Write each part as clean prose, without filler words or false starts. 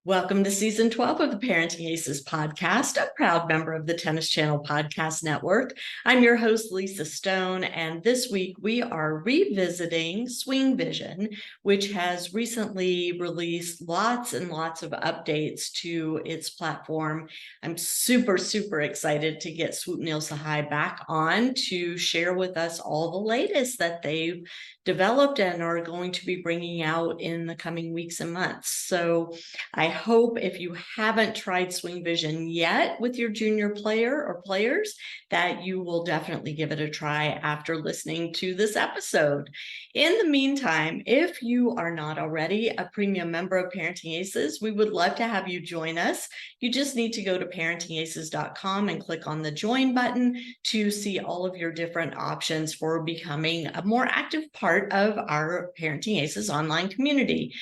Welcome to season 12 of the Parenting Aces Podcast, a proud member of the Tennis Channel Podcast Network. I'm your host, Lisa Stone, and this week we are revisiting SwingVision, which has recently released lots and lots of updates to its platform. I'm super excited to get Swupnil Sahai back on to share with us all the latest that they've developed and are going to be bringing out in the coming weeks and months. So I hope if you haven't tried SwingVision yet with your junior player or players, that you will definitely give it a try after listening to this episode. In the meantime, if you are not already a premium member of Parenting Aces, we would love to have you join us. You just need to go to parentingaces.com and click on the join button to see all of your different options for becoming a more active part of our Parenting Aces online community.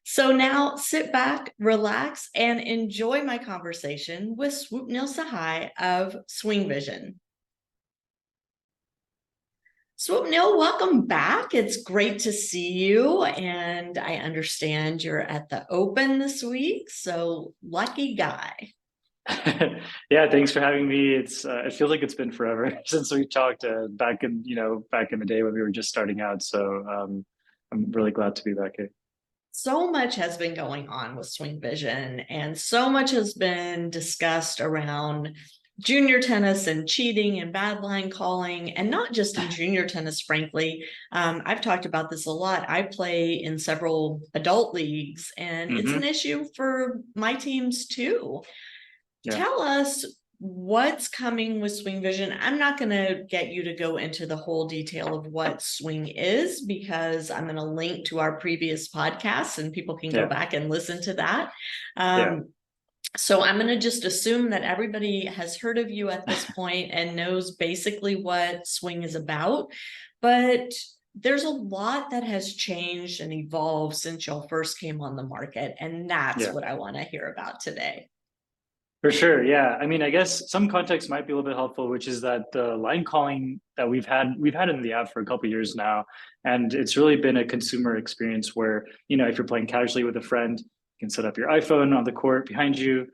So now sit back, relax, and enjoy my conversation with Swupnil Sahai of SwingVision. Swupnil, welcome back. It's great to see you, and I understand you're at the Open this week, so lucky guy. Yeah, thanks for having me. It feels like it's been forever since we talked back in the day when we were just starting out. So I'm really glad to be back here. So much has been going on with SwingVision, and so much has been discussed around junior tennis and cheating and bad line calling, and not just in junior tennis, frankly. I've talked about this a lot. I play in several adult leagues, and it's an issue for my teams too. Yeah. Tell us what's coming with SwingVision. I'm not going to get you to go into the whole detail of what Swing is, because I'm going to link to our previous podcasts and people can go back and listen to that. So I'm going to just assume that everybody has heard of you at this point and knows basically what Swing is about. But there's a lot that has changed and evolved since y'all first came on the market. And that's what I want to hear about today. For sure, yeah. I mean, I guess some context might be a little bit helpful, which is that the line calling that we've had in the app for a couple of years now, and it's really been a consumer experience where, if you're playing casually with a friend, you can set up your iPhone on the court behind you,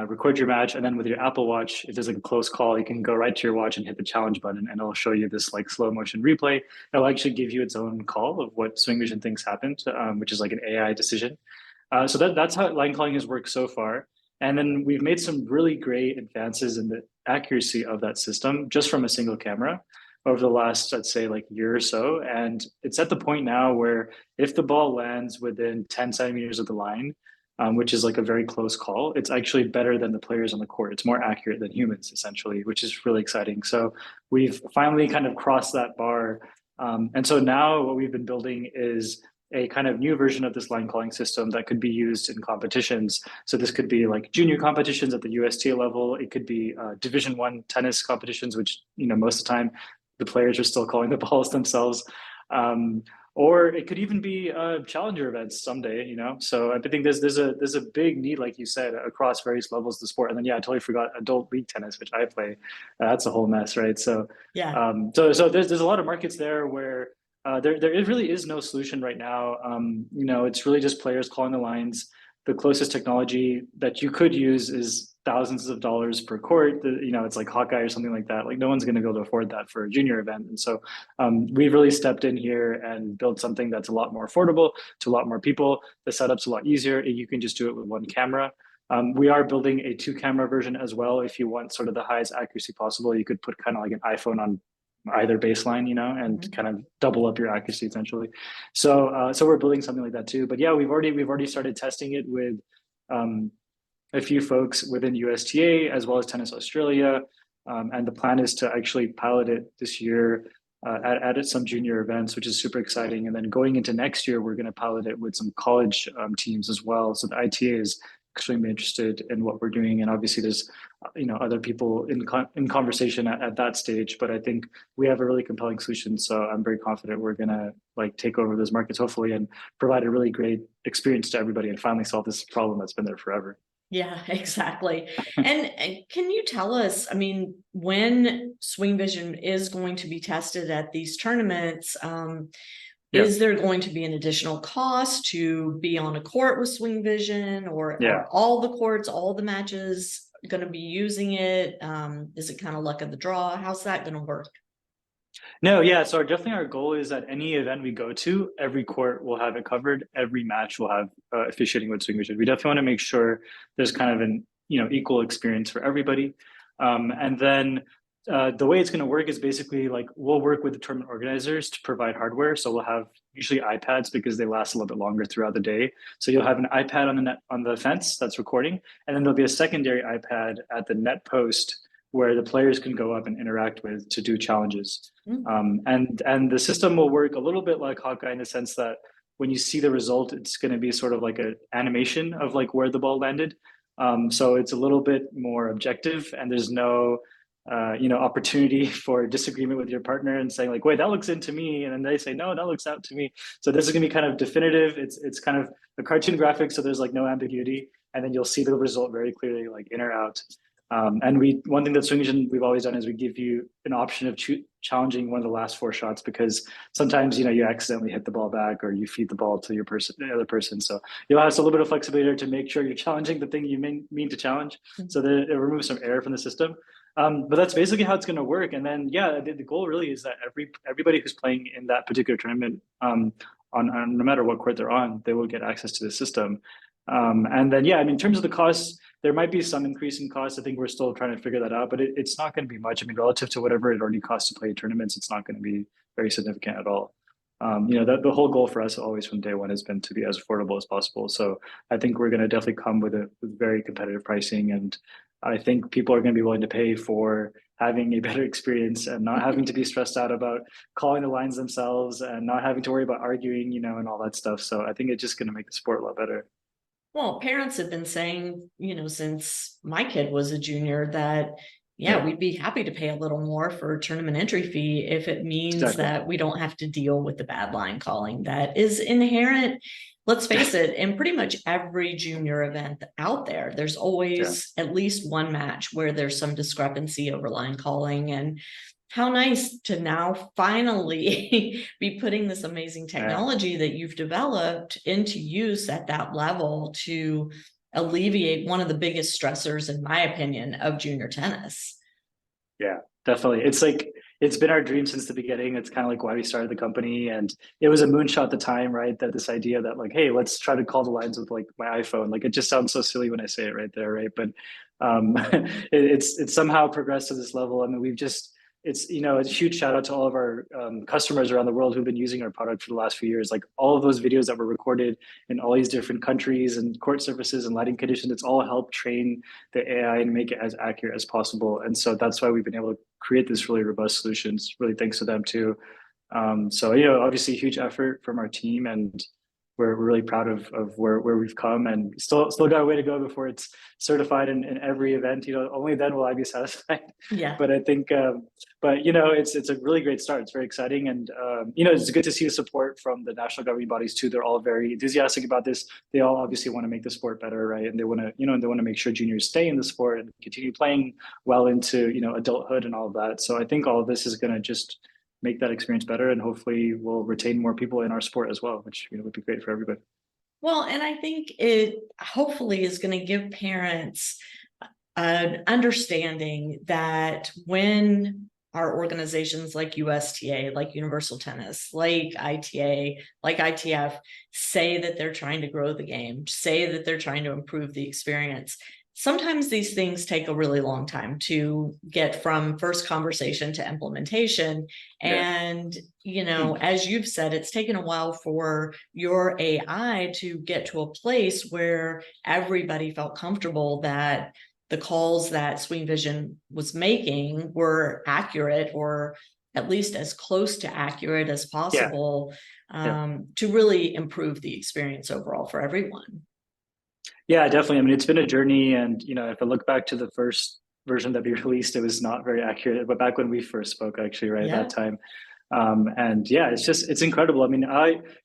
record your match, and then with your Apple Watch, if there's like a close call, you can go right to your watch and hit the challenge button, and it'll show you this like slow motion replay. It'll actually give you its own call of what SwingVision thinks happened, which is like an AI decision. So that's how line calling has worked so far. And then we've made some really great advances in the accuracy of that system just from a single camera over the last, I'd say, like year or so. And it's at the point now where if the ball lands within 10 centimeters of the line, which is like a very close call, it's actually better than the players on the court. It's more accurate than humans, essentially, which is really exciting. So we've finally kind of crossed that bar. And so now what we've been building is a kind of new version of this line calling system that could be used in competitions. So this could be like junior competitions at the USTA level. It could be Division I tennis competitions, which, most of the time the players are still calling the balls themselves. Or it could even be challenger events someday, So I think there's a big need, like you said, across various levels of the sport. And then, I totally forgot adult league tennis, which I play. That's a whole mess, right? So, so there's a lot of markets there where there really is no solution right now. It's really just players calling the lines. The closest technology that you could use is thousands of dollars per court. It's like Hawkeye or something like that. Like no one's going to be able to afford that for a junior event. And so we've really stepped in here and built something that's a lot more affordable to a lot more people. The setup's a lot easier. You can just do it with one camera. We are building a 2-camera version as well. If you want sort of the highest accuracy possible, you could put kind of like an iPhone on either baseline, and kind of double up your accuracy essentially. So we're building something like that too. But yeah, we've already started testing it with a few folks within USTA as well as Tennis Australia. And the plan is to actually pilot it this year at some junior events, which is super exciting. And then going into next year, we're going to pilot it with some college teams as well. So the ITA is extremely interested in what we're doing, and obviously there's other people in conversation at that stage, but I think we have a really compelling solution. So I'm very confident we're gonna take over those markets hopefully and provide a really great experience to everybody and finally solve this problem that's been there forever. Yeah, exactly. And can you tell us, when SwingVision is going to be tested at these tournaments, Is there going to be an additional cost to be on a court with SwingVision, or are all the courts, all the matches going to be using it? Is it kind of luck of the draw? How's that going to work? No, yeah. So definitely our goal is that any event we go to, every court will have it covered. Every match will have officiating with SwingVision. We definitely want to make sure there's kind of an equal experience for everybody. And then the way it's going to work is basically like we'll work with the tournament organizers to provide hardware. So we'll have usually iPads because they last a little bit longer throughout the day. So you'll have an iPad on the fence that's recording, and then there'll be a secondary iPad at the net post where the players can go up and interact with to do challenges. And the system will work a little bit like Hawkeye in the sense that when you see the result, it's going to be sort of like an animation of like where the ball landed. So it's a little bit more objective, and there's no opportunity for disagreement with your partner and saying like, wait, that looks into me, and then they say no, that looks out to me. So this is going to be kind of definitive. It's kind of a cartoon graphic, so there's like no ambiguity, and then you'll see the result very clearly, like in or out. And one thing that SwingVision we've always done is we give you an option of challenging one of the last 4 shots, because sometimes you accidentally hit the ball back or you feed the ball to the other person. So you'll have a little bit of flexibility to make sure you're challenging the thing you mean to challenge, so that it removes some error from the system. But that's basically how it's going to work. And then the goal really is that everybody who's playing in that particular tournament, on no matter what court they're on, they will get access to the system. And then in terms of the costs, there might be some increase in costs. I think we're still trying to figure that out, but it's not going to be much. I mean, relative to whatever it already costs to play tournaments, it's not going to be very significant at all. The whole goal for us always from day one has been to be as affordable as possible. So I think we're going to definitely come with very competitive pricing, and I think people are going to be willing to pay for having a better experience and not having to be stressed out about calling the lines themselves and not having to worry about arguing, and all that stuff. So I think it's just going to make the sport a lot better. Well, parents have been saying, since my kid was a junior that, we'd be happy to pay a little more for a tournament entry fee if it means that we don't have to deal with the bad line calling that is inherent. Let's face it, in pretty much every junior event out there, there's always at least one match where there's some discrepancy over line calling. And how nice to now finally be putting this amazing technology that you've developed into use at that level to alleviate one of the biggest stressors, in my opinion, of junior tennis. Yeah, definitely. It's been our dream since the beginning. It's kind of like why we started the company, and it was a moonshot at the time, right? That this idea that like, hey, let's try to call the lines with like my iPhone. Like it just sounds so silly when I say it right there, right? But it's somehow progressed to this level. I mean, it's a huge shout out to all of our customers around the world who've been using our product for the last few years. Like all of those videos that were recorded in all these different countries and court surfaces and lighting conditions, it's all helped train the AI and make it as accurate as possible. And so that's why we've been able to create this really robust solutions, really thanks to them too. So obviously huge effort from our team, and we're really proud of where we've come, and still got a way to go before it's certified in every event. Only then will I be satisfied. Yeah. But I think, it's a really great start. It's very exciting, and it's good to see the support from the national governing bodies too. They're all very enthusiastic about this. They all obviously want to make the sport better, right? And they want to, make sure juniors stay in the sport and continue playing well into adulthood and all of that. So I think all of this is going to just make that experience better, and hopefully we'll retain more people in our sport as well, which would be great for everybody. Well, and I think it hopefully is going to give parents an understanding that when our organizations like USTA, like Universal Tennis, like ITA, like ITF say that they're trying to grow the game, say that they're trying to improve the experience, sometimes these things take a really long time to get from first conversation to implementation. And, as you've said, it's taken a while for your AI to get to a place where everybody felt comfortable that the calls that SwingVision was making were accurate, or at least as close to accurate as possible, to really improve the experience overall for everyone. Yeah, definitely. I mean, it's been a journey, and if I look back to the first version that we released, it was not very accurate. But back when we first spoke, actually, right at that time, And yeah, it's incredible. I mean,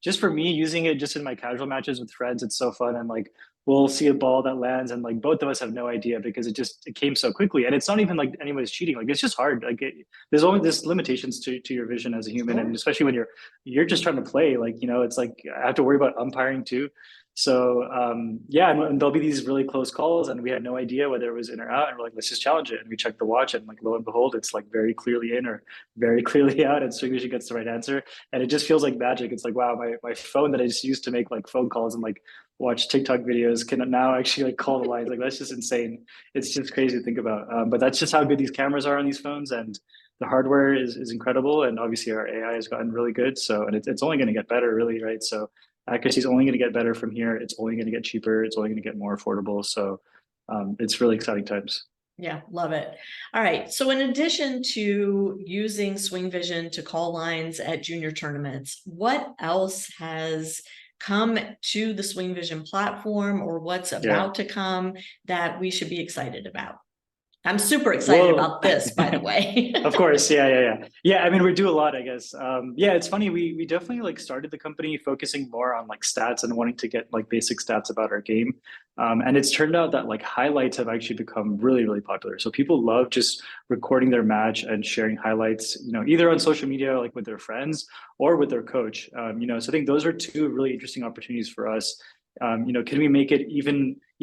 just for me using it just in my casual matches with friends, it's so fun. And like, we'll see a ball that lands and like both of us have no idea because it came so quickly. And it's not even like anybody's cheating. Like, it's just hard. Like there's only there's limitations to your vision as a human. Sure. And especially when you're just trying to play, like, it's like I have to worry about umpiring too. So yeah, and there'll be these really close calls, and we had no idea whether it was in or out, and we're like, let's just challenge it. And we check the watch, and like lo and behold, it's like very clearly in or very clearly out, and SwingVision gets the right answer, and it just feels like magic. It's like, wow, my phone that I just used to make like phone calls and like watch TikTok videos can now actually like call the lines. Like that's just insane. It's just crazy to think about. But that's just how good these cameras are on these phones, and the hardware is incredible, and obviously our AI has gotten really good. So, and it's only going to get better, really, right? So accuracy is only going to get better from here. It's only going to get cheaper. It's only going to get more affordable. So it's really exciting times. Yeah, love it. All right. So in addition to using SwingVision to call lines at junior tournaments, what else has come to the SwingVision platform, or what's about to come that we should be excited about? I'm super excited about this, by the way. Of course. Yeah. I mean, we do a lot, I guess. Yeah, it's funny. We definitely like started the company focusing more on like stats and wanting to get like basic stats about our game. And it's turned out that like highlights have actually become really, really popular. So people love just recording their match and sharing highlights, either on social media, like with their friends or with their coach. So I think those are two really interesting opportunities for us. Can we make it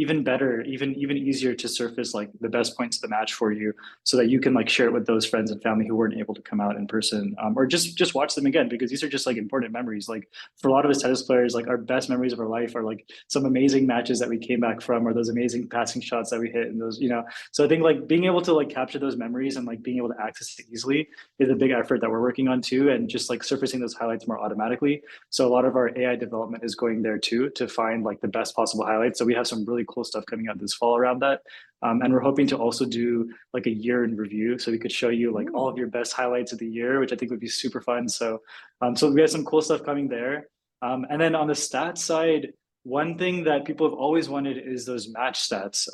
even better, even easier to surface like the best points of the match for you, so that you can like share it with those friends and family who weren't able to come out in person, or just watch them again, because these are just like important memories. Like for a lot of us tennis players, like our best memories of our life are like some amazing matches that we came back from, or those amazing passing shots that we hit, and those. So I think like being able to like capture those memories and like being able to access it easily is a big effort that we're working on too, and just like surfacing those highlights more automatically. So a lot of our AI development is going there too, to find like the best possible highlights. So we have some really cool stuff coming out this fall around that. And we're hoping to also do like a year in review, so we could show you like all of your best highlights of the year, which I think would be super fun. So we have some cool stuff coming there. And then on the stats side, one thing that people have always wanted is those match stats,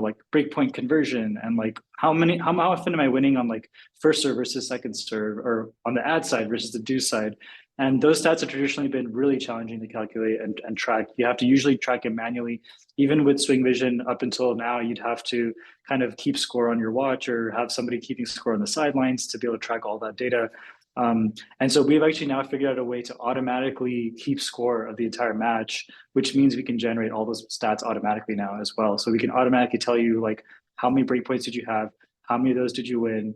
like breakpoint conversion, and like how often am I winning on like first serve versus second serve, or on the ad side versus the do side. And those stats have traditionally been really challenging to calculate and track. You have to usually track it manually. Even with SwingVision, up until now, you'd have to kind of keep score on your watch, or have somebody keeping score on the sidelines to be able to track all that data. And so we've actually now figured out a way to automatically keep score of the entire match, which means we can generate all those stats automatically now as well. So we can automatically tell you like, how many breakpoints did you have? How many of those did you win?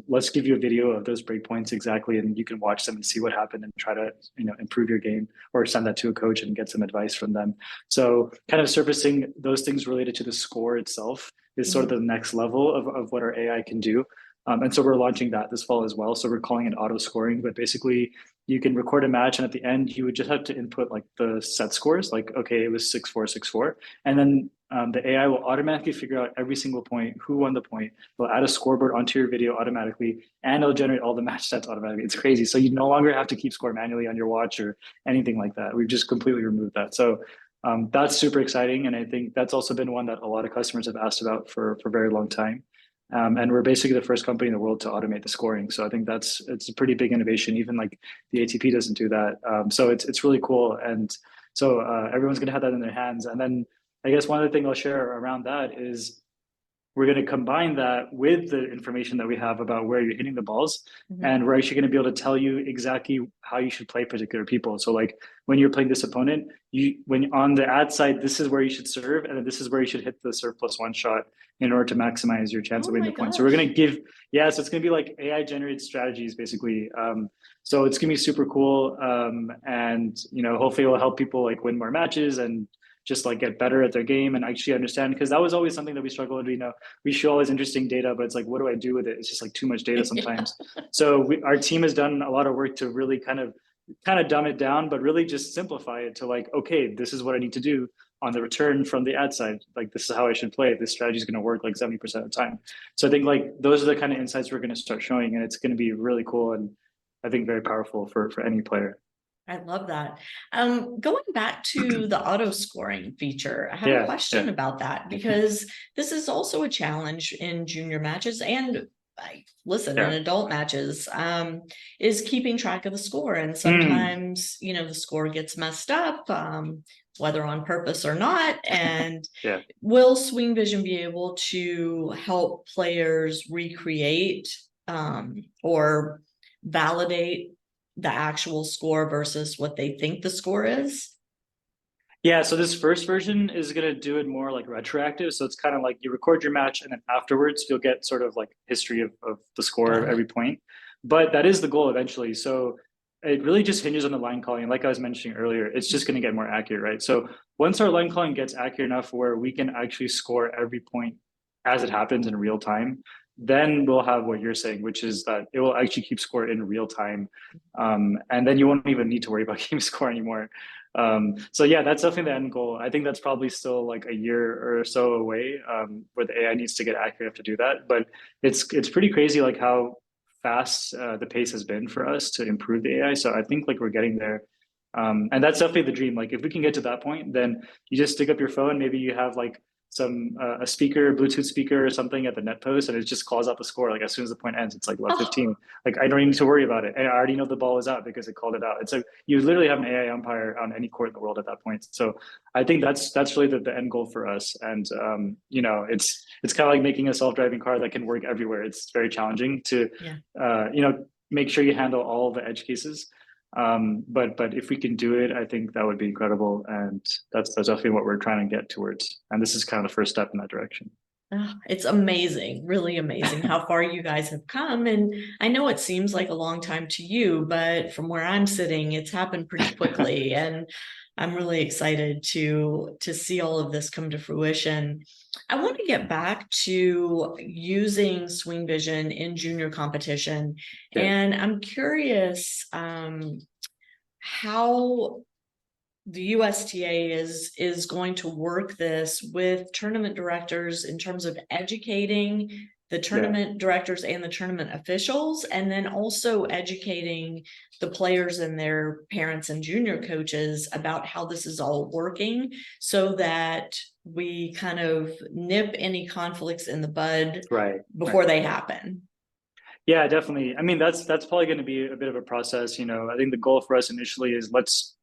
Let's give you a video of those breakpoints exactly, and you can watch them and see what happened and try to, improve your game, or send that to a coach and get some advice from them. So kind of surfacing those things related to the score itself is sort of the next level of what our AI can do. And so we're launching that this fall as well. So we're calling it auto scoring, but basically you can record a match, and at the end you would just have to input like the set scores, like, okay, it was 6-4, 6-4. And then the AI will automatically figure out every single point, who won the point. It'll add a scoreboard onto your video automatically, and it'll generate all the match stats automatically. It's crazy. So you no longer have to keep score manually on your watch or anything like that. We've just completely removed that. So that's super exciting. And I think that's also been one that a lot of customers have asked about for a very long time. And we're basically the first company in the world to automate the scoring. So I think it's a pretty big innovation. Even like the ATP doesn't do that. So it's really cool. And so everyone's going to have that in their hands. And then I guess one other thing I'll share around that is we're going to combine that with the information that we have about where you're hitting the balls. And we're actually going to be able to tell you exactly how you should play particular people. So like when you're playing this opponent, when on the ad side, this is where you should serve, and then this is where you should hit the serve +1 shot in order to maximize your chance of winning the point. So we're going to so it's going to be like AI generated strategies basically. So it's going to be super cool. And hopefully it will help people like win more matches and just like get better at their game and actually understand, because that was always something that we struggled with. We show all this interesting data, but it's like, what do I do with it? It's just like too much data sometimes. So our team has done a lot of work to really kind of dumb it down, but really just simplify it to like, okay, this is what I need to do on the return from the ad side. Like, this is how I should play. This strategy is going to work like 70% of the time. So I think like those are the kind of insights we're going to start showing, and it's going to be really cool and I think very powerful for any player. I love that. Going back to the auto scoring feature, I have a question about that, because this is also a challenge in junior matches and listen, in Yeah. adult matches, is keeping track of the score. And sometimes, the score gets messed up, whether on purpose or not. And Yeah. will SwingVision be able to help players recreate or validate the actual score versus what they think the score is? Yeah, so this first version is going to do it more like retroactive. So it's kind of like you record your match and then afterwards you'll get sort of like history of the score of every point. But that is the goal eventually. So it really just hinges on the line calling. Like I was mentioning earlier, it's just going to get more accurate, right? So once our line calling gets accurate enough where we can actually score every point as it happens in real time, then we'll have what you're saying, which is that it will actually keep score in real time. And then you won't even need to worry about keeping score anymore. So yeah, that's definitely the end goal. I think that's probably still like a year or so away, where the AI needs to get accurate enough to do that. But it's pretty crazy like how fast the pace has been for us to improve the AI. So I think like we're getting there. And that's definitely the dream. Like if we can get to that point, then you just stick up your phone. Maybe you have like some a speaker, Bluetooth speaker or something at the net post, and it just calls out the score. Like as soon as the point ends, it's like left 15. Like I don't even need to worry about it, and I already know the ball is out because it called it out. It's like you literally have an AI umpire on any court in the world at that point. So I think that's really the end goal for us. And it's kind of like making a self-driving car that can work everywhere. It's very challenging to make sure you handle all the edge cases. But if we can do it, I think that would be incredible, and that's definitely what we're trying to get towards. And this is kind of the first step in that direction. Oh, it's amazing, really amazing how far you guys have come. And I know it seems like a long time to you, but from where I'm sitting, it's happened pretty quickly. And I'm really excited to see all of this come to fruition. I want to get back to using SwingVision in junior competition. Yeah. And I'm curious how the USTA is going to work this with tournament directors in terms of educating the tournament directors and the tournament officials, and then also educating the players and their parents and junior coaches about how this is all working, so that we kind of nip any conflicts in the bud before they happen. Yeah, definitely. I mean, that's probably going to be a bit of a process. I think the goal for us initially is let's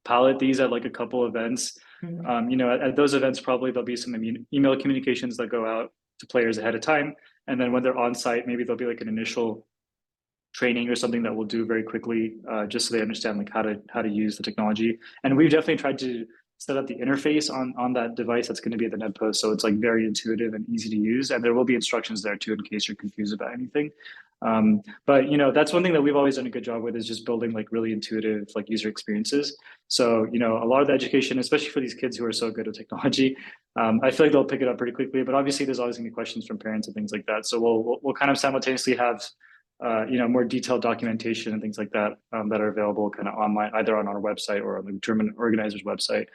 pilot these at like a couple events. At those events, probably there'll be some email communications that go out to players ahead of time. And then when they're on site, maybe there'll be like an initial training or something that we'll do very quickly, just so they understand like how to use the technology. And we've definitely tried to set up the interface on that device that's going to be at the net post, so it's like very intuitive and easy to use. And there will be instructions there too in case you're confused about anything. But that's one thing that we've always done a good job with, is just building like really intuitive like user experiences. So a lot of the education, especially for these kids who are so good at technology, I feel like they'll pick it up pretty quickly. But obviously, there's always going to be questions from parents and things like that. So we'll kind of simultaneously have more detailed documentation and things like that that are available kind of online, either on our website or on the tournament organizer's website.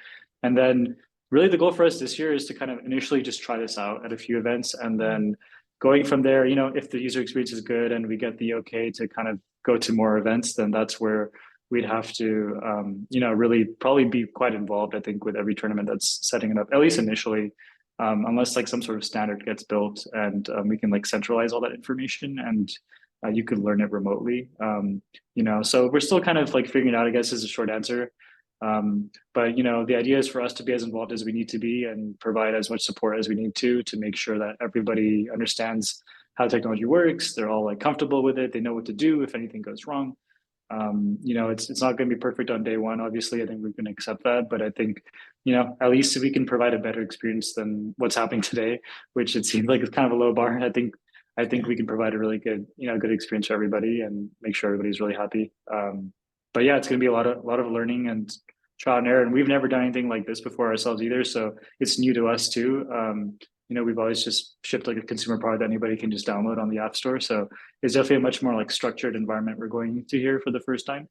And then really the goal for us this year is to kind of initially just try this out at a few events, and then going from there, if the user experience is good and we get the okay to kind of go to more events, then that's where we'd have to, really probably be quite involved, I think, with every tournament that's setting it up, at least initially, unless like some sort of standard gets built and we can like centralize all that information and you could learn it remotely. So we're still kind of like figuring it out, I guess, is a short answer. But the idea is for us to be as involved as we need to be and provide as much support as we need to make sure that everybody understands how technology works. They're all like comfortable with it. They know what to do if anything goes wrong. It's not going to be perfect on day one. Obviously, I think we're going to accept that. But I think, at least if we can provide a better experience than what's happening today, which it seems like it's kind of a low bar. I think we can provide a really good, good experience for everybody and make sure everybody's really happy. But yeah, it's going to be a lot of learning and trial and error. And we've never done anything like this before ourselves either. So it's new to us too. We've always just shipped like a consumer product that anybody can just download on the App Store. So it's definitely a much more like structured environment we're going to here for the first time.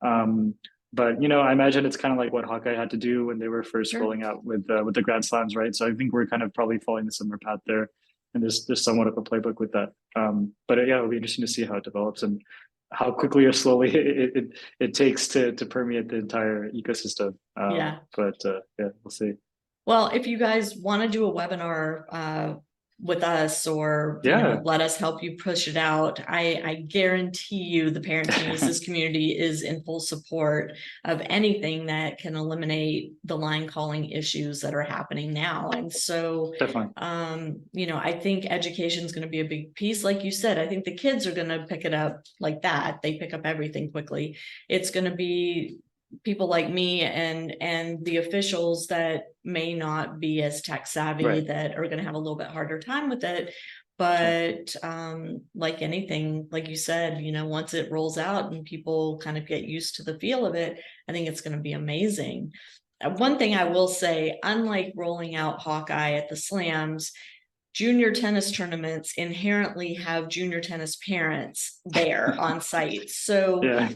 But I imagine it's kind of like what Hawkeye had to do when they were first rolling out with the Grand Slams, right? So I think we're kind of probably following a similar path there, and there's somewhat of a playbook with that. But yeah, it'll be interesting to see how it develops and how quickly or slowly it takes to permeate the entire ecosystem. But we'll see. Well, if you guys want to do a webinar with us, or Yeah, let us help you push it out, I guarantee you the Parenting Aces community is in full support of anything that can eliminate the line calling issues that are happening now. And so definitely. I think education is going to be a big piece. Like you said, I think the kids are going to pick it up like that. They pick up everything quickly. It's going to be people like me and the officials that may not be as tech savvy, Right. that are going to have a little bit harder time with it. Sure. But like anything, like you said, once it rolls out and people kind of get used to the feel of it, I think it's going to be amazing. One thing I will say, unlike rolling out Hawkeye at the slams, junior tennis tournaments inherently have junior tennis parents there on site. So, Yeah,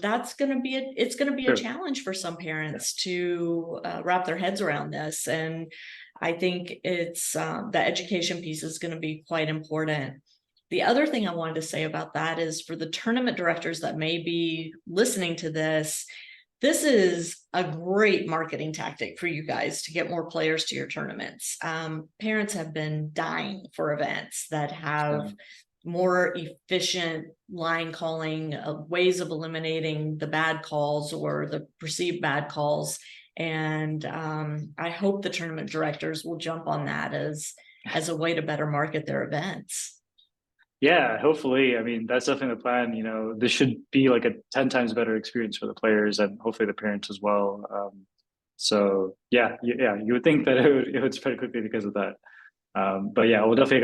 that's going to be it's going to be a true. challenge for some parents to wrap their heads around this. And I think it's the education piece is going to be quite important. The other thing I wanted to say about that is, for the tournament directors that may be listening to this is a great marketing tactic for you guys to get more players to your tournaments. Parents have been dying for events that have more efficient line calling, ways of eliminating the bad calls or the perceived bad calls. And I hope the tournament directors will jump on that as a way to better market their events. Yeah, hopefully. I mean, that's definitely the plan. This should be like a 10 times better experience for the players and hopefully the parents as well. So yeah, you would think that it would spread quickly because of that. But yeah, we'll definitely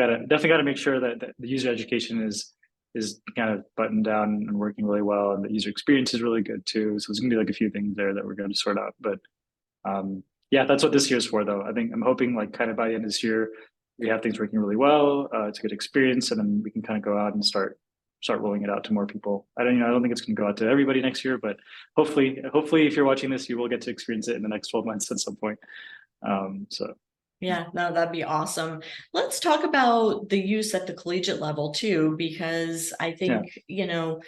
gotta make sure that the user education is kind of buttoned down and working really well, and the user experience is really good too. So there's gonna be like a few things there that we're going to sort out. But yeah, that's what this year's for, though. I think I'm hoping like kind of by the end of this year we have things working really well. It's a good experience, and then we can kind of go out and start rolling it out to more people. I don't think it's going to go out to everybody next year, but hopefully if you're watching this, you will get to experience it in the next 12 months at some point. So Yeah, no, that'd be awesome. Let's talk about the use at the collegiate level too, because I yeah, think,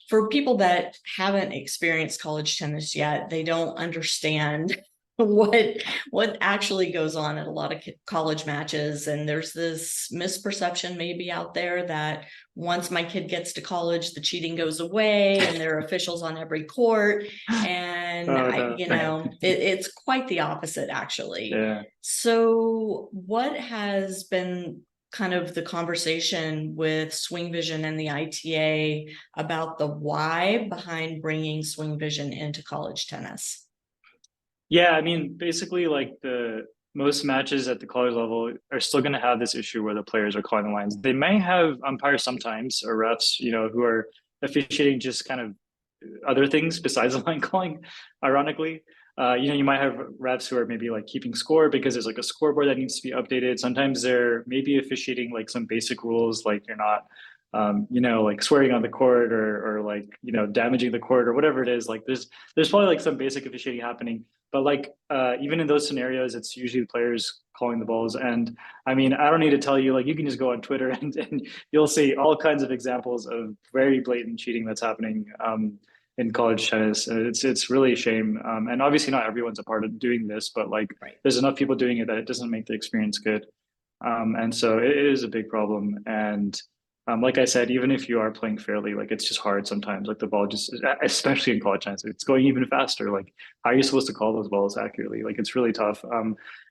for people that haven't experienced college tennis yet, they don't understand what actually goes on at a lot of college matches. And there's this misperception maybe out there that once my kid gets to college, the cheating goes away and there are officials on every court. And oh no, it's quite the opposite, actually. yeah. So what has been kind of the conversation with SwingVision and the ITA about the why behind bringing SwingVision into college tennis? Yeah, I mean, basically, like the most matches at the college level are still going to have this issue where the players are calling the lines. They may have umpires sometimes or refs, who are officiating just kind of other things besides the line calling. Ironically, you might have refs who are maybe like keeping score because there's like a scoreboard that needs to be updated. Sometimes they're maybe officiating like some basic rules, like you're not like swearing on the court or like, damaging the court or whatever it is. Like there's probably like some basic officiating happening. But like even in those scenarios, it's usually the players calling the balls. And I mean, I don't need to tell you, like you can just go on Twitter and you'll see all kinds of examples of very blatant cheating that's happening in college tennis. It's really a shame. And obviously not everyone's a part of doing this, but like Right. there's enough people doing it that it doesn't make the experience good. And so it is a big problem. And like I said, even if you are playing fairly, like it's just hard sometimes. Like the ball just, especially in college tennis, it's going even faster. Like how are you supposed to call those balls accurately? Like it's really tough.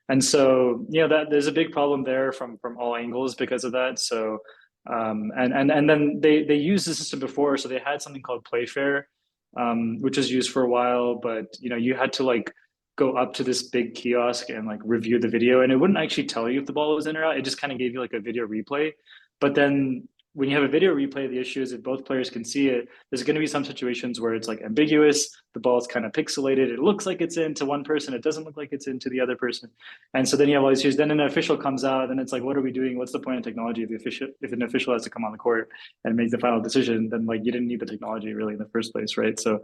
And so that there's a big problem there from all angles because of that. So and then they used the system before, so they had something called Playfair, which was used for a while, but you had to like go up to this big kiosk and like review the video, and it wouldn't actually tell you if the ball was in or out. It just kind of gave you like a video replay. But then when you have a video replay, the issue is if both players can see it, there's going to be some situations where it's like ambiguous. The ball is kind of pixelated. It looks like it's into one person. It doesn't look like it's into the other person. And so then you have all these issues. Then an official comes out, and it's like, what are we doing? What's the point of technology if an official has to come on the court and make the final decision? Then like you didn't need the technology really in the first place, right? So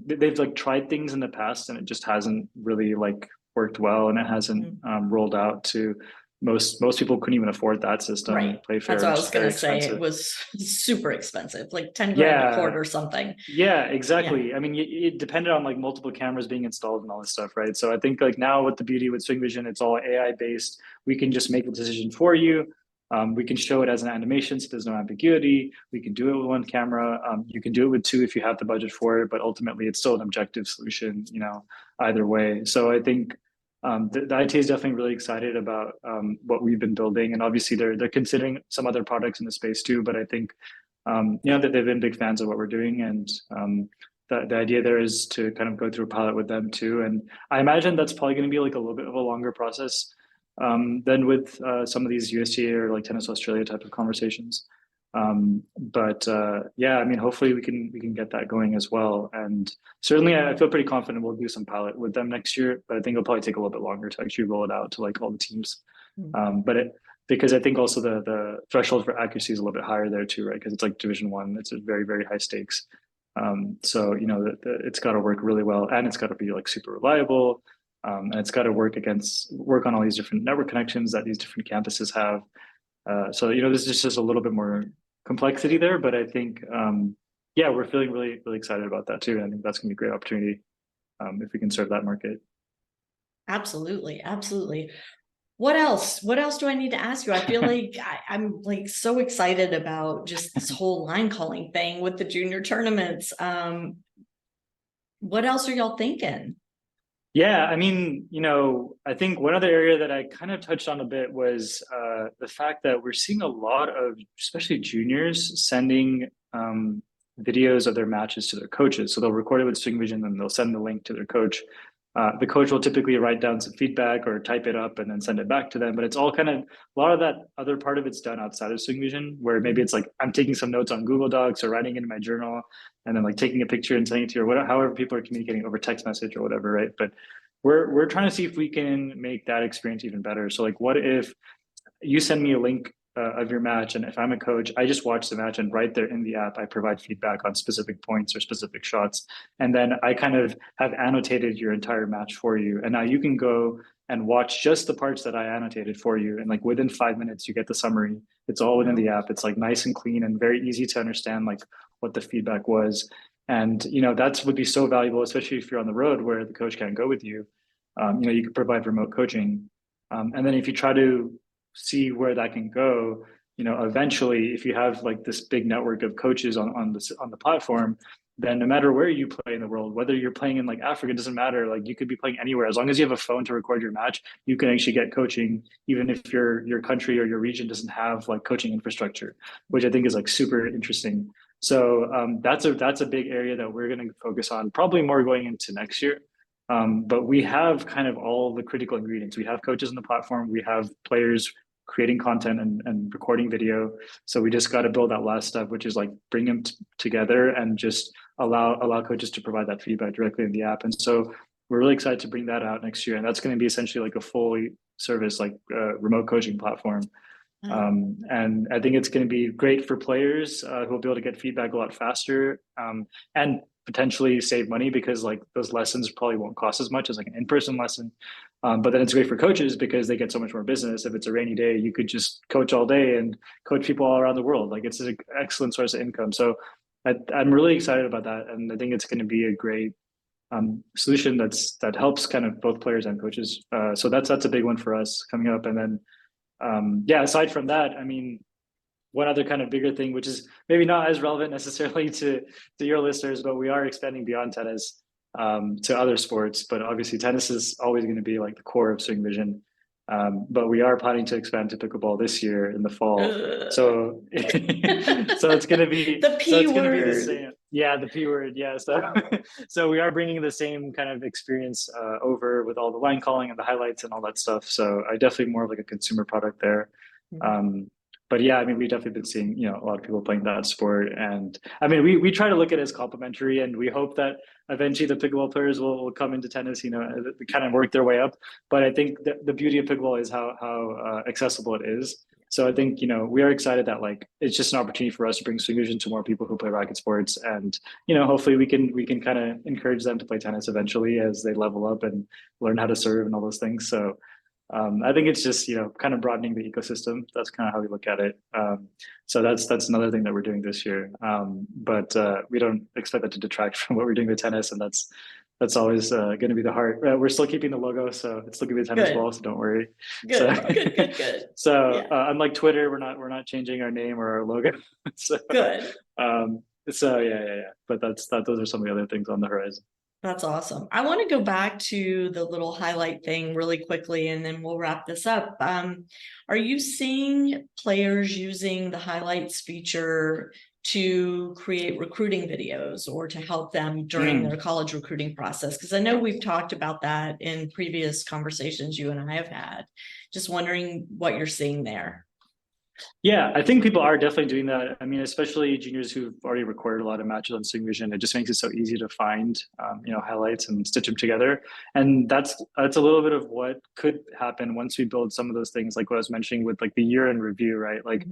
they've like tried things in the past, and it just hasn't really like worked well, and it hasn't rolled out to most people couldn't even afford that system. Right. Playfair, That's what I which was is going very to say. It expensive. was super expensive, like 10 grand a Yeah, quart or something. yeah, Yeah. exactly. I mean, it depended on like multiple cameras being installed and all this stuff, right? So I think like now with the beauty with SwingVision, it's all AI based. We can just make the decision for you. We can show it as an animation, so there's no ambiguity. We can do it with one camera. You can do it with two if you have the budget for it, but ultimately it's still an objective solution, either way. So I think the IT is definitely really excited about what we've been building, and obviously they're considering some other products in the space too. But I think that they've been big fans of what we're doing, and the idea there is to kind of go through a pilot with them too. And I imagine that's probably going to be like a little bit of a longer process than with some of these USTA or like Tennis Australia type of conversations. But yeah, I mean, hopefully we can get that going as well. And certainly, I feel pretty confident we'll do some pilot with them next year. But I think it'll probably take a little bit longer to actually roll it out to like all the teams. But because I think also the threshold for accuracy is a little bit higher there too, right? Because it's like Division 1, it's a very, very high stakes. So it's got to work really well, and it's got to be like super reliable, and it's got to work on all these different network connections that these different campuses have. So this is just a little bit more complexity there, but I think yeah, we're feeling really, really excited about that too. And I think that's going to be a great opportunity if we can serve that market. Absolutely. Absolutely. What else? What else do I need to ask you? I feel like I'm like so excited about just this whole line calling thing with the junior tournaments. What else are y'all thinking? Yeah, I mean, I think one other area that I kind of touched on a bit was the fact that we're seeing a lot of, especially juniors, sending videos of their matches to their coaches. So they'll record it with SwingVision and they'll send the link to their coach. The coach will typically write down some feedback or type it up and then send it back to them. But it's all kind of, a lot of that other part of it's done outside of SwingVision, where maybe it's like I'm taking some notes on Google Docs or writing it in my journal and then like taking a picture and sending it to you, or whatever, however people are communicating over text message or whatever, right? But we're trying to see if we can make that experience even better. So like, what if you send me a link of your match, and if I'm a coach, I just watch the match, and right there in the app, I provide feedback on specific points or specific shots, and then I kind of have annotated your entire match for you, and now you can go and watch just the parts that I annotated for you, and like within 5 minutes, you get the summary. It's all within the app. It's like nice and clean and very easy to understand like what the feedback was. And that would be so valuable, especially if you're on the road where the coach can't go with you. You could provide remote coaching, and then if you try to see where that can go, eventually, if you have like this big network of coaches on the platform, then no matter where you play in the world, whether you're playing in like Africa, it doesn't matter. Like you could be playing anywhere, as long as you have a phone to record your match, you can actually get coaching, even if your country or your region doesn't have like coaching infrastructure, which I think is like super interesting. So that's a big area that we're going to focus on, probably more going into next year. But we have kind of all the critical ingredients. We have coaches on the platform. We have players creating content and recording video. So we just got to build that last step, which is like bring them together and just allow coaches to provide that feedback directly in the app. And so we're really excited to bring that out next year. And that's going to be essentially like a fully service, like remote coaching platform. And I think it's going to be great for players who will be able to get feedback a lot faster and potentially save money, because like those lessons probably won't cost as much as like an in-person lesson. But then it's great for coaches because they get so much more business. If it's a rainy day, you could just coach all day and coach people all around the world. Like it's an excellent source of income. So I'm really excited about that. And I think it's going to be a great solution that helps kind of both players and coaches. So that's a big one for us coming up. And then yeah, aside from that, I mean, one other kind of bigger thing, which is maybe not as relevant necessarily to your listeners, but we are expanding beyond tennis to other sports. But obviously, tennis is always going to be like the core of SwingVision. But we are planning to expand to pickleball this year in the fall. So it's going to be the P word. The same. Yeah, the P word. Yeah. So we are bringing the same kind of experience over with all the line calling and the highlights and all that stuff. So I definitely more of like a consumer product there. But yeah, I mean, we've definitely been seeing, a lot of people playing that sport. And I mean, we try to look at it as complementary, and we hope that eventually the pickleball players will come into tennis, kind of work their way up. But I think the beauty of pickleball is how accessible it is. So I think, we are excited that like, it's just an opportunity for us to bring SwingVision to more people who play racket sports. And, hopefully we can kind of encourage them to play tennis eventually as they level up and learn how to serve and all those things. So I think it's just, kind of broadening the ecosystem. That's kind of how we look at it. So that's another thing that we're doing this year. But we don't expect that to detract from what we're doing with tennis, and that's always going to be the heart. We're still keeping the logo, so it's still going to be a tennis ball, so don't worry. Good, good. So Yeah. unlike Twitter, we're not changing our name or our logo. So good. So yeah. But those are some of the other things on the horizon. That's awesome. I want to go back to the little highlight thing really quickly, and then we'll wrap this up. Are you seeing players using the highlights feature to create recruiting videos or to help them during their college recruiting process? Because I know we've talked about that in previous conversations you and I have had. Just wondering what you're seeing there. Yeah, I think people are definitely doing that. I mean, especially juniors who've already recorded a lot of matches on SwingVision. It just makes it so easy to find, highlights and stitch them together. And that's a little bit of what could happen once we build some of those things, like what I was mentioning with like the year in review, right? Like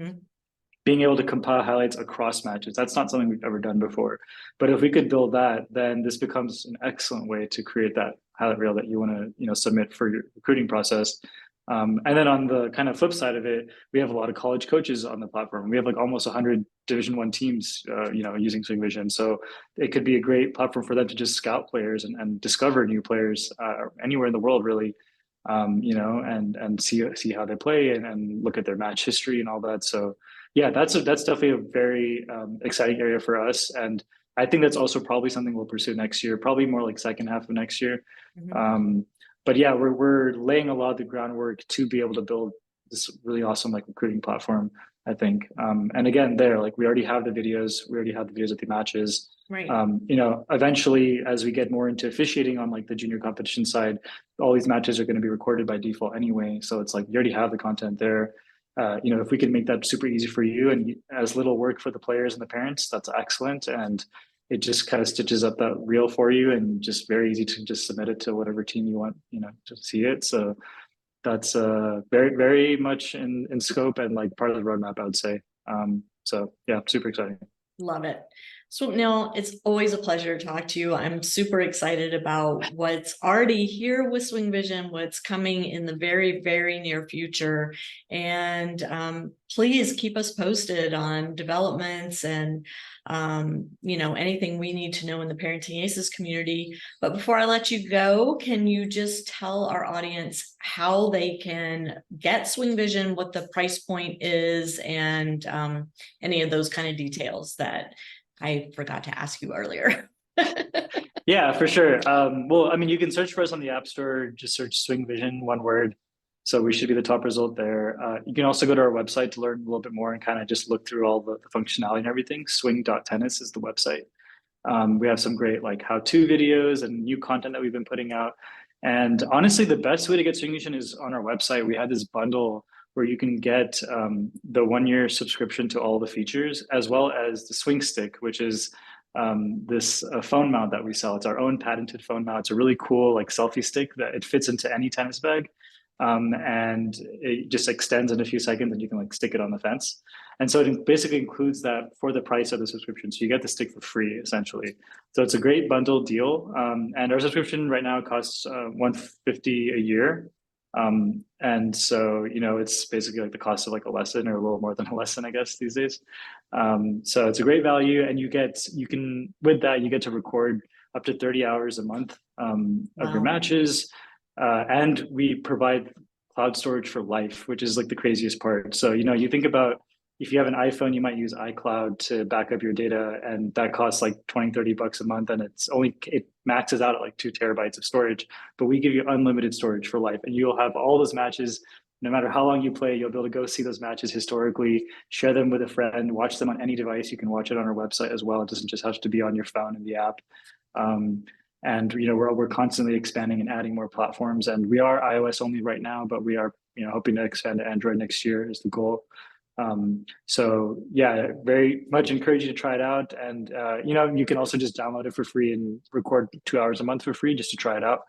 being able to compile highlights across matches. That's not something we've ever done before. But if we could build that, then this becomes an excellent way to create that highlight reel that you want to, submit for your recruiting process. And then on the kind of flip side of it, we have a lot of college coaches on the platform. We have like almost 100 Division I teams, using SwingVision. So it could be a great platform for them to just scout players and discover new players anywhere in the world, really. And see how they play and look at their match history and all that. So yeah, that's definitely a very exciting area for us. And I think that's also probably something we'll pursue next year, probably more like second half of next year. But yeah, we're laying a lot of the groundwork to be able to build this really awesome like recruiting platform, I think. And again, we already have the videos, at the matches. Right. Eventually, as we get more into officiating on like the junior competition side, all these matches are going to be recorded by default anyway. So it's like you already have the content there. If we can make that super easy for you and as little work for the players and the parents, that's excellent. And it just kind of stitches up that reel for you and just very easy to just submit it to whatever team you want, to see it. So that's very, very much in scope and like part of the roadmap, I would say. So yeah, super exciting. Love it. Swupnil, it's always a pleasure to talk to you. I'm super excited about what's already here with SwingVision, what's coming in the very, very near future. And please keep us posted on developments and, anything we need to know in the Parenting Aces community. But before I let you go, can you just tell our audience how they can get SwingVision, what the price point is, and any of those kind of details that I forgot to ask you earlier? Yeah, for sure. Well, I mean, you can search for us on the App Store, just search SwingVision, one word. So we should be the top result there. You can also go to our website to learn a little bit more and kind of just look through all the functionality and everything. Swing.tennis is the website. We have some great like how-to videos and new content that we've been putting out. And honestly, the best way to get SwingVision is on our website. We had this bundle where you can get the 1-year subscription to all the features, as well as the Swing Stick, which is this phone mount that we sell. It's our own patented phone mount. It's a really cool like selfie stick that it fits into any tennis bag. And it just extends in a few seconds and you can like stick it on the fence. And so it basically includes that for the price of the subscription. So you get the stick for free, essentially. So it's a great bundle deal. And our subscription right now costs $150 a year. And so, it's basically like the cost of like a lesson or a little more than a lesson, I guess, these days. So it's a great value. And with that, you get to record up to 30 hours a month of your matches. And we provide cloud storage for life, which is like the craziest part. So, you think about if you have an iPhone, you might use iCloud to back up your data, and that costs like $20-$30 a month. And it maxes out at like 2 terabytes of storage, but we give you unlimited storage for life. And you'll have all those matches, no matter how long you play, you'll be able to go see those matches historically, share them with a friend, watch them on any device. You can watch it on our website as well. It doesn't just have to be on your phone in the app. And we're constantly expanding and adding more platforms. And we are iOS only right now, but we are hoping to expand to Android next year is the goal. So yeah, very much encourage you to try it out. And you can also just download it for free and record 2 hours a month for free just to try it out.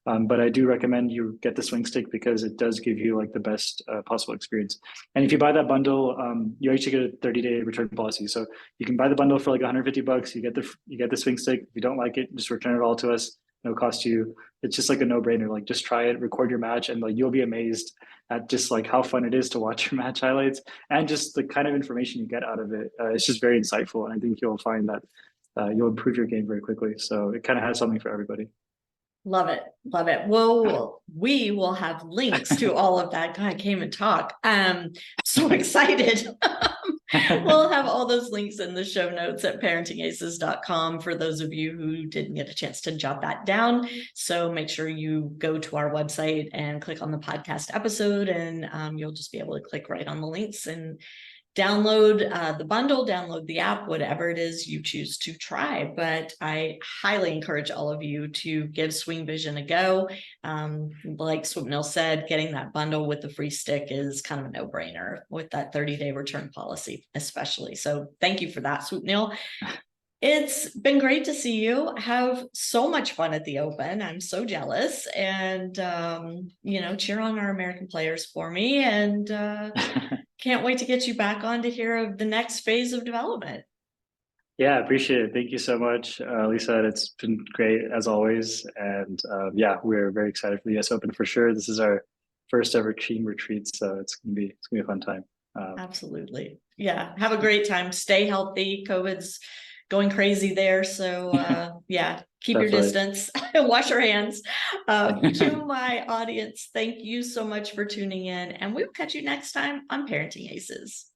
But I do recommend you get the Swing Stick because it does give you like the best possible experience. And if you buy that bundle, you actually get a 30-day return policy. So you can buy the bundle for like $150. You get the Swing Stick. If you don't like it, just return it all to us. it'll cost you. It's just like a no-brainer. Like just try it, record your match, and like you'll be amazed at just like how fun it is to watch your match highlights and just the kind of information you get out of it. It's just very insightful, and I think you'll find that you'll improve your game very quickly. So it kind of has something for everybody. Love it. Love it. Well, we will have links to all of that. God, I came and talk. So excited. We'll have all those links in the show notes at parentingaces.com for those of you who didn't get a chance to jot that down. So make sure you go to our website and click on the podcast episode, and you'll just be able to click right on the links and download the bundle, download the app, whatever it is you choose to try. But I highly encourage all of you to give SwingVision a go. Like Swupnil said, getting that bundle with the free stick is kind of a no-brainer with that 30-day return policy, especially. So thank you for that, Swupnil. It's been great to see you. Have so much fun at the Open. I'm so jealous. And, cheer on our American players for me. And can't wait to get you back on to hear of the next phase of development. Yeah, I appreciate it. Thank you so much, Lisa. It's been great as always. And we're very excited for the US Open for sure. This is our first ever team retreat. So it's gonna be a fun time. Absolutely. Yeah. Have a great time. Stay healthy. COVID's going crazy there. So keep your distance, wash your hands. To my audience, thank you so much for tuning in, and we'll catch you next time on Parenting Aces.